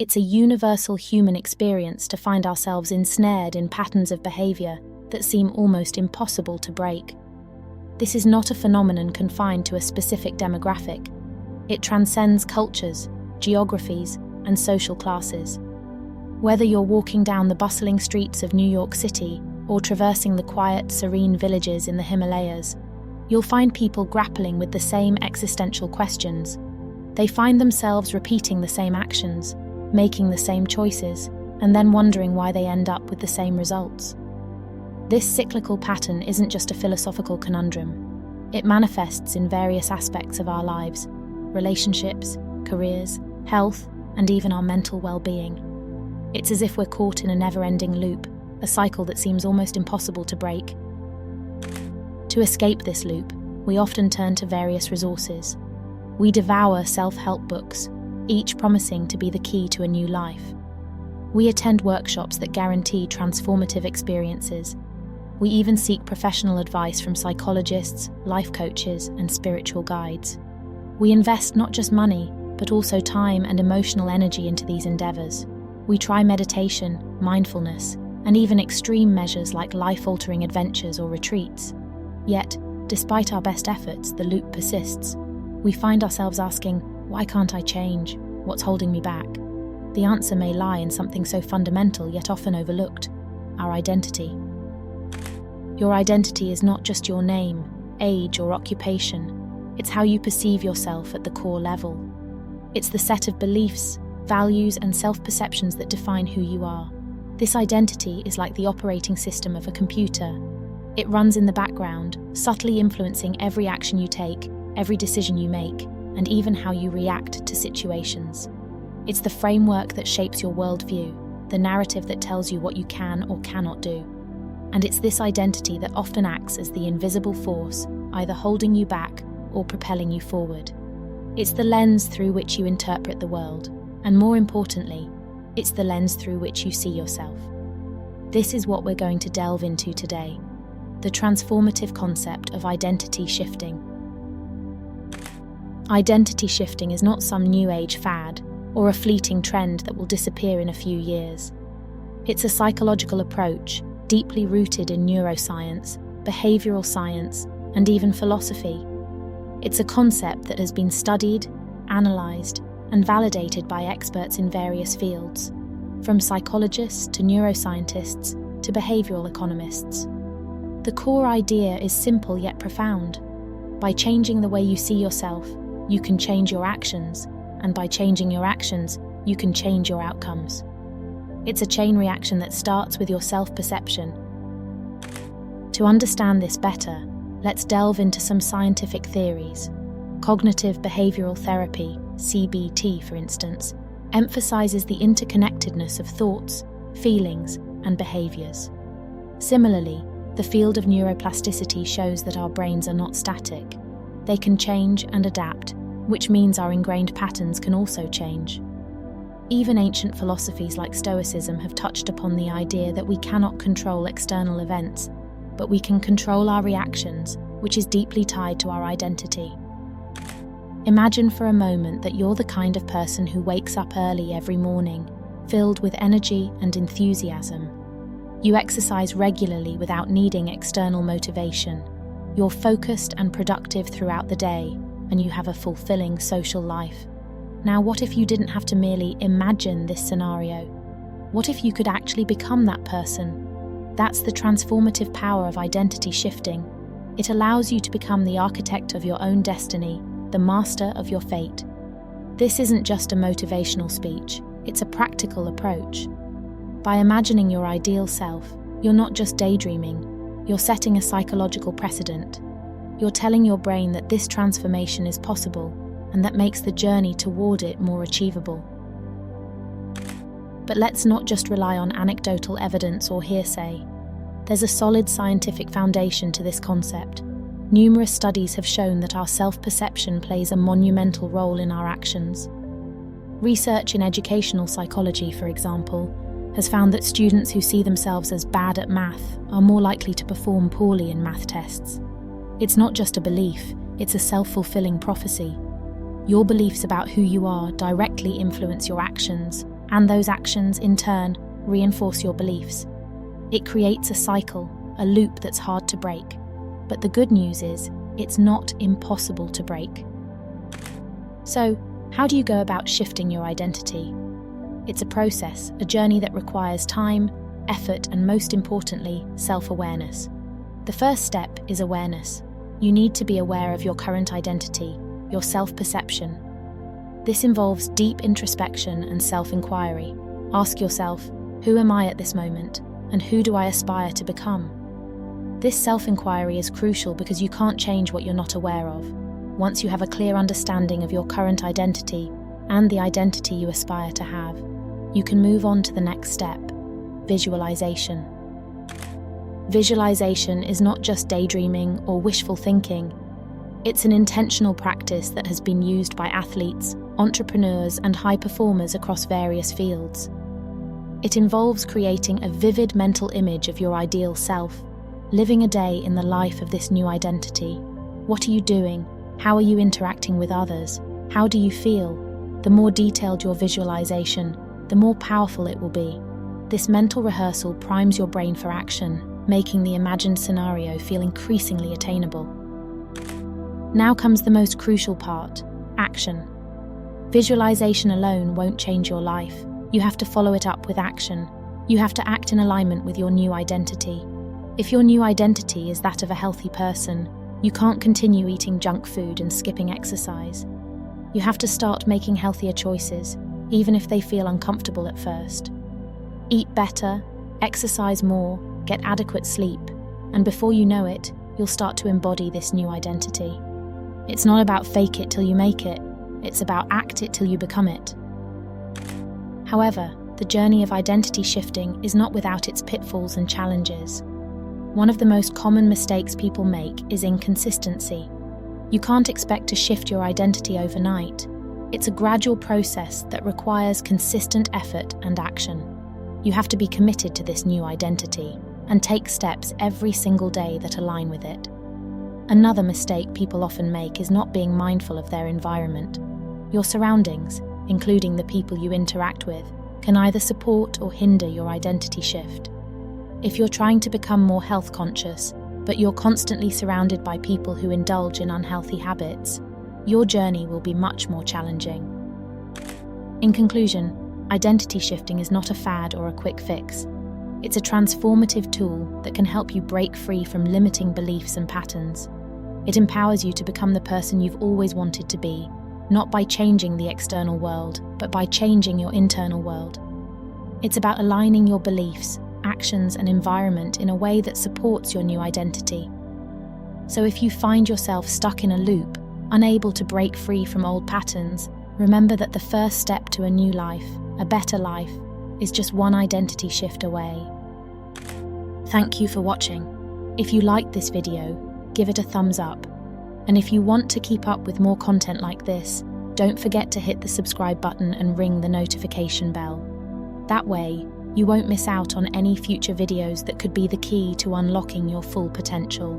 It's a universal human experience to find ourselves ensnared in patterns of behavior that seem almost impossible to break. This is not a phenomenon confined to a specific demographic. It transcends cultures, geographies, and social classes. Whether you're walking down the bustling streets of New York City or traversing the quiet, serene villages in the Himalayas, you'll find people grappling with the same existential questions. They find themselves repeating the same actions, making the same choices, and then wondering why they end up with the same results. This cyclical pattern isn't just a philosophical conundrum. It manifests in various aspects of our lives: relationships, careers, health, and even our mental well-being. It's as if we're caught in a never-ending loop, a cycle that seems almost impossible to break. To escape this loop, we often turn to various resources. We devour self-help books, each promising to be the key to a new life. We attend workshops that guarantee transformative experiences. We even seek professional advice from psychologists, life coaches, and spiritual guides. We invest not just money, but also time and emotional energy into these endeavors. We try meditation, mindfulness, and even extreme measures like life-altering adventures or retreats. Yet, despite our best efforts, the loop persists. We find ourselves asking, why can't I change? What's holding me back? The answer may lie in something so fundamental yet often overlooked: our identity. Your identity is not just your name, age, or occupation. It's how you perceive yourself at the core level. It's the set of beliefs, values, and self-perceptions that define who you are. This identity is like the operating system of a computer. It runs in the background, subtly influencing every action you take, every decision you make, and even how you react to situations. It's the framework that shapes your worldview, the narrative that tells you what you can or cannot do. And it's this identity that often acts as the invisible force, either holding you back or propelling you forward. It's the lens through which you interpret the world, and more importantly, it's the lens through which you see yourself. This is what we're going to delve into today: the transformative concept of identity shifting. Identity shifting is not some new age fad or a fleeting trend that will disappear in a few years. It's a psychological approach deeply rooted in neuroscience, behavioral science, and even philosophy. It's a concept that has been studied, analysed, and validated by experts in various fields, from psychologists to neuroscientists to behavioural economists. The core idea is simple yet profound. By changing the way you see yourself, you can change your actions, and by changing your actions, you can change your outcomes. It's a chain reaction that starts with your self-perception. To understand this better, let's delve into some scientific theories. Cognitive behavioral therapy, CBT for instance, emphasizes the interconnectedness of thoughts, feelings, and behaviors. Similarly, the field of neuroplasticity shows that our brains are not static. They can change and adapt, which means our ingrained patterns can also change. Even ancient philosophies like Stoicism have touched upon the idea that we cannot control external events, but we can control our reactions, which is deeply tied to our identity. Imagine for a moment that you're the kind of person who wakes up early every morning, filled with energy and enthusiasm. You exercise regularly without needing external motivation. You're focused and productive throughout the day, and you have a fulfilling social life. Now, what if you didn't have to merely imagine this scenario? What if you could actually become that person? That's the transformative power of identity shifting. It allows you to become the architect of your own destiny, the master of your fate. This isn't just a motivational speech, it's a practical approach. By imagining your ideal self, you're not just daydreaming, you're setting a psychological precedent. You're telling your brain that this transformation is possible, and that makes the journey toward it more achievable. But let's not just rely on anecdotal evidence or hearsay. There's a solid scientific foundation to this concept. Numerous studies have shown that our self-perception plays a monumental role in our actions. Research in educational psychology, for example, has found that students who see themselves as bad at math are more likely to perform poorly in math tests. It's not just a belief, it's a self-fulfilling prophecy. Your beliefs about who you are directly influence your actions, and those actions, in turn, reinforce your beliefs. It creates a cycle, a loop that's hard to break. But the good news is, it's not impossible to break. So, how do you go about shifting your identity? It's a process, a journey that requires time, effort, and most importantly, self-awareness. The first step is awareness. You need to be aware of your current identity, your self-perception. This involves deep introspection and self-inquiry. Ask yourself, who am I at this moment, and who do I aspire to become? This self-inquiry is crucial because you can't change what you're not aware of. Once you have a clear understanding of your current identity and the identity you aspire to have, you can move on to the next step, visualization. Visualization is not just daydreaming or wishful thinking. It's an intentional practice that has been used by athletes, entrepreneurs, and high performers across various fields. It involves creating a vivid mental image of your ideal self, living a day in the life of this new identity. What are you doing? How are you interacting with others? How do you feel? The more detailed your visualization, the more powerful it will be. This mental rehearsal primes your brain for action, making the imagined scenario feel increasingly attainable. Now comes the most crucial part, action. Visualization alone won't change your life. You have to follow it up with action. You have to act in alignment with your new identity. If your new identity is that of a healthy person, you can't continue eating junk food and skipping exercise. You have to start making healthier choices, even if they feel uncomfortable at first. Eat better, exercise more, get adequate sleep, and before you know it, you'll start to embody this new identity. It's not about fake it till you make it, it's about act it till you become it. However, the journey of identity shifting is not without its pitfalls and challenges. One of the most common mistakes people make is inconsistency. You can't expect to shift your identity overnight. It's a gradual process that requires consistent effort and action. You have to be committed to this new identity and take steps every single day that align with it. Another mistake people often make is not being mindful of their environment. Your surroundings, including the people you interact with, can either support or hinder your identity shift. If you're trying to become more health conscious, but you're constantly surrounded by people who indulge in unhealthy habits, your journey will be much more challenging. In conclusion, identity shifting is not a fad or a quick fix. It's a transformative tool that can help you break free from limiting beliefs and patterns. It empowers you to become the person you've always wanted to be, not by changing the external world, but by changing your internal world. It's about aligning your beliefs, actions, and environment in a way that supports your new identity. So if you find yourself stuck in a loop, unable to break free from old patterns, remember that the first step to a new life, a better life, is just one identity shift away. Thank you for watching. If you liked this video, give it a thumbs up. And if you want to keep up with more content like this, don't forget to hit the subscribe button and ring the notification bell. That way, you won't miss out on any future videos that could be the key to unlocking your full potential.